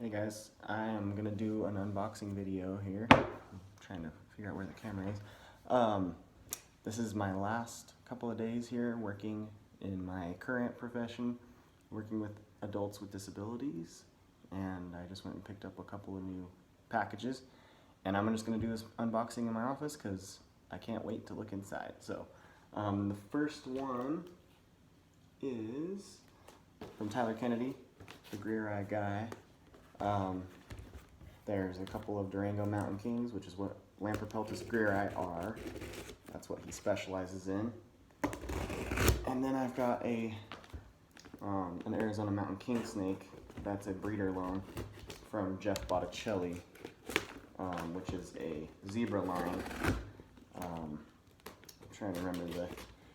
Hey guys, I am gonna do an unboxing video here. I'm trying to figure out where the camera is. This is my last couple of days here working in my current profession, working with adults with disabilities, and I just went and picked up a couple of new packages, and I'm just gonna do this unboxing in my office because I can't wait to look inside. So, the first one is from Tyler Kennedy, the Greer Eye guy. There's a couple of Durango Mountain Kings, which is what Lamprepeltis Greer Eye are. That's what he specializes in. And then I've got an Arizona Mountain King snake. That's a breeder loan from Jeff Botticelli, which is a zebra line. I'm trying to remember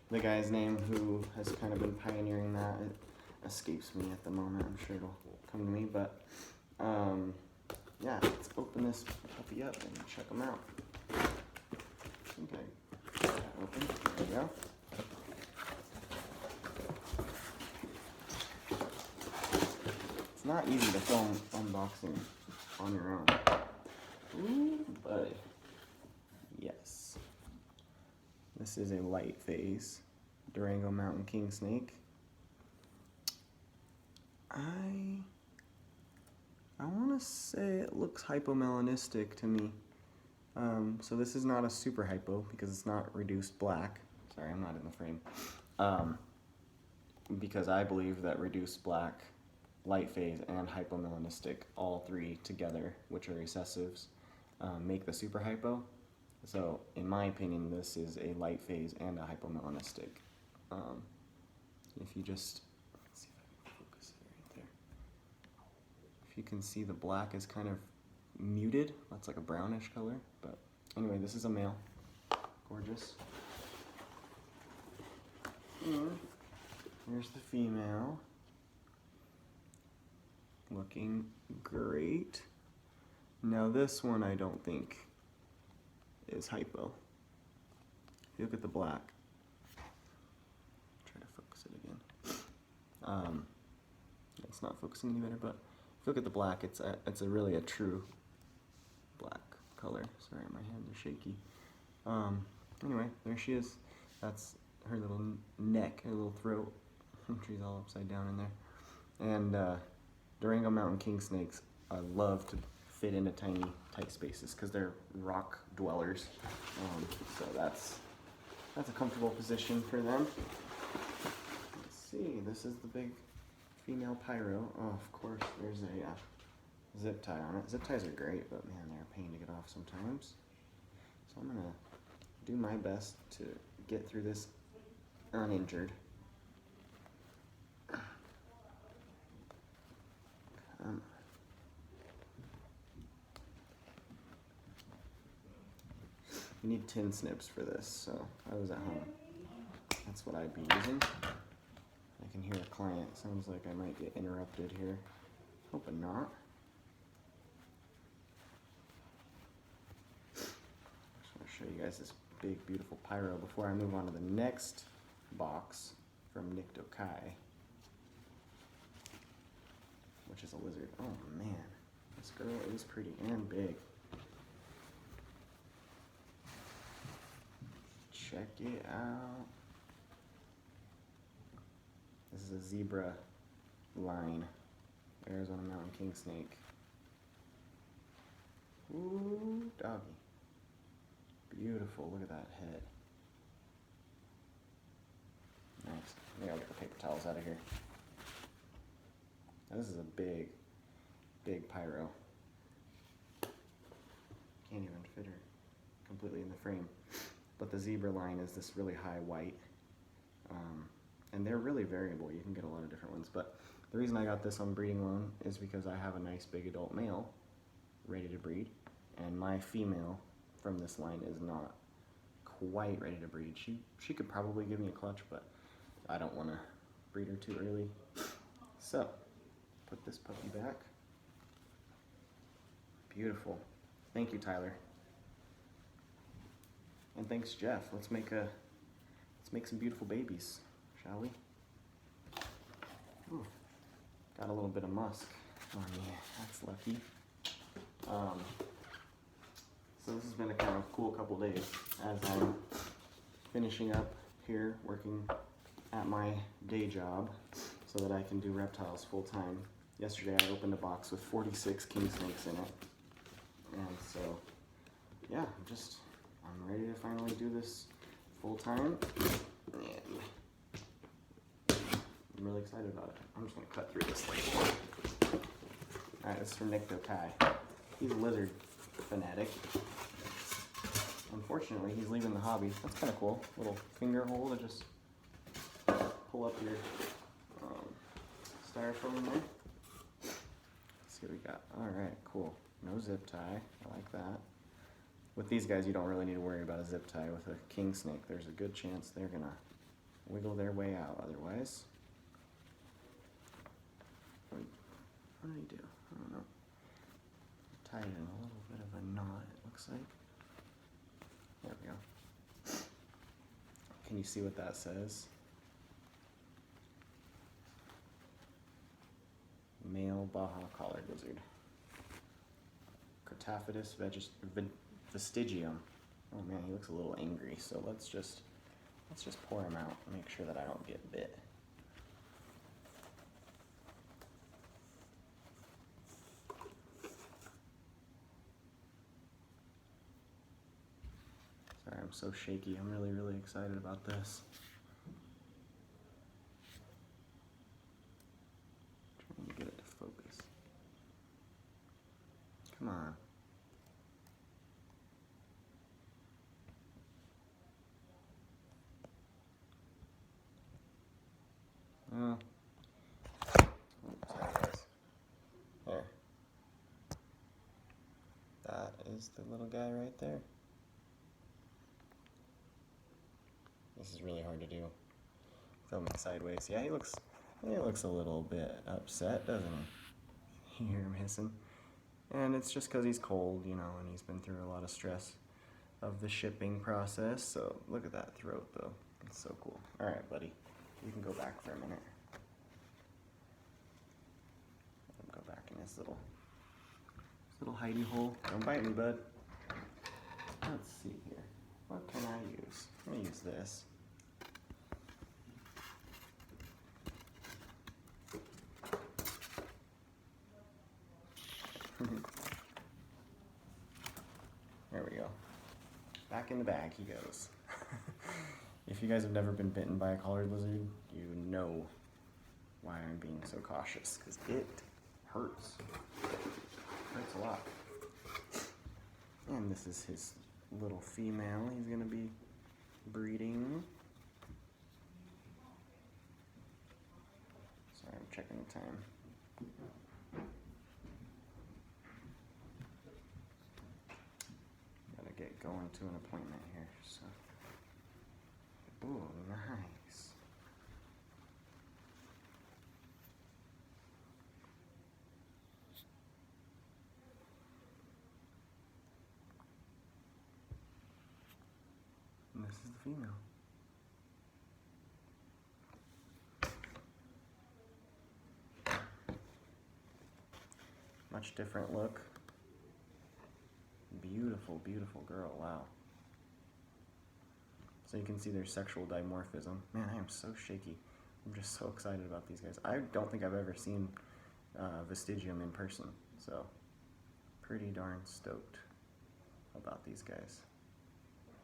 the guy's name who has kind of been pioneering that. It escapes me at the moment. I'm sure it'll come to me, but yeah, let's open this puppy up and check them out. Okay, open. There we go. It's not easy to film unboxing on your own. Ooh, buddy. Yes. This is a light phase Durango Mountain King snake. I want to say it looks hypomelanistic to me. So this is not a super hypo because it's not reduced black. Sorry, I'm not in the frame. Because I believe that reduced black, light phase, and hypomelanistic, all three together, which are recessives, make the super hypo. So in my opinion, this is a light phase and a hypomelanistic. If you just, let's see if I can focus it right there. If you can see, the black is kind of muted. That's like a brownish color. But anyway, this is a male. Gorgeous. And here's the female. Looking great. Now this one I don't think is hypo. If you look at the black, try to focus it again. It's not focusing any better, but if you look at the black, it's really a true black color. Sorry, my hands are shaky. Anyway, there she is. That's her little neck, her little throat. She's all upside down in there. And Durango Mountain King snakes, I love to fit into tiny, tight spaces because they're rock dwellers. So that's a comfortable position for them. Let's see, this is the big female pyro. Oh, of course, there's a zip tie on it. Zip ties are great, but man, they're a pain to get off sometimes. So I'm gonna do my best to get through this uninjured. You need tin snips for this, so I was at home. That's what I'd be using. I can hear a client. Sounds like I might get interrupted here. Hoping not. Just want to show you guys this big, beautiful pyro before I move on to the next box from Nikto Kai, which is a lizard. Oh man, this girl is pretty and big. Check it out. This is a zebra line, Arizona Mountain King snake. Ooh, doggy. Beautiful, look at that head. Nice. Maybe I'll get the paper towels out of here. Now, this is a big, big pyro. Can't even fit her completely in the frame. But the zebra line is this really high white. And they're really variable. You can get a lot of different ones. But the reason I got this on breeding loan is because I have a nice big adult male ready to breed. And my female from this line is not quite ready to breed. She could probably give me a clutch, but I don't want to breed her too early. So, put this puppy back. Beautiful. Thank you, Tyler. And thanks, Jeff. Let's make some beautiful babies, shall we? Ooh, got a little bit of musk. Oh yeah, that's lucky. So this has been a kind of cool couple days as I'm finishing up here, working at my day job so that I can do reptiles full time. Yesterday I opened a box with 46 king snakes in it. And so, yeah, I'm ready to finally do this full time. And I'm really excited about it. I'm just gonna cut through this like. Alright, this is from Nick Kai. He's a lizard fanatic. Unfortunately, he's leaving the hobby. That's kind of cool. Little finger hole to just pull up your styrofoam in there. Let's see what we got. Alright, cool. No zip tie. I like that. With these guys, you don't really need to worry about a zip tie. With a king snake, there's a good chance they're gonna wiggle their way out otherwise. What did he do? I don't know. Tied in a little bit of a knot, it looks like. There we go. Can you see what that says? Male Baja collared lizard. Crataphidus vestigium. Oh man, he looks a little angry. So let's just pour him out and make sure that I don't get bit. Sorry, I'm so shaky. I'm really excited about this. Trying to get it to focus. Come on. Oh. Sorry guys. There. That is the little guy right there. This is really hard to do. Film it sideways. Yeah, he looks a little bit upset, doesn't he? You hear him hissing. And it's just because he's cold, you know, and he's been through a lot of stress of the shipping process. So look at that throat, though. It's so cool. All right, buddy. You can go back for a minute. Let him go back in his little hidey hole. Don't bite me, bud. Let's see here. What can I use? I'm gonna use this. There we go. Back in the bag he goes. If you guys have never been bitten by a collared lizard, you know why I'm being so cautious, because it hurts. It hurts a lot. And this is his little female he's gonna be breeding. Sorry, I'm checking the time. Gotta get going to an appointment here, so. Ooh, nice. And this is the female. Much different look. Beautiful, beautiful girl, wow. So you can see their sexual dimorphism. Man, I am so shaky. I'm just so excited about these guys. I don't think I've ever seen Vestigium in person, so pretty darn stoked about these guys.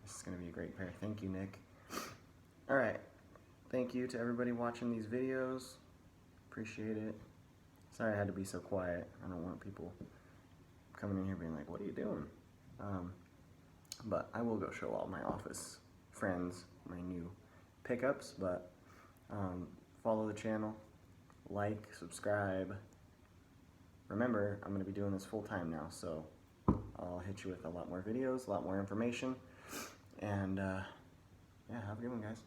This is gonna be a great pair. Thank you, Nick. All right, thank you to everybody watching these videos. Appreciate it. Sorry I had to be so quiet. I don't want people coming in here being like, what are you doing? But I will go show all my office friends my new pickups, but follow the channel, like, subscribe. Remember, I'm going to be doing this full time now, so I'll hit you with a lot more videos, a lot more information, and yeah, have a good one, guys.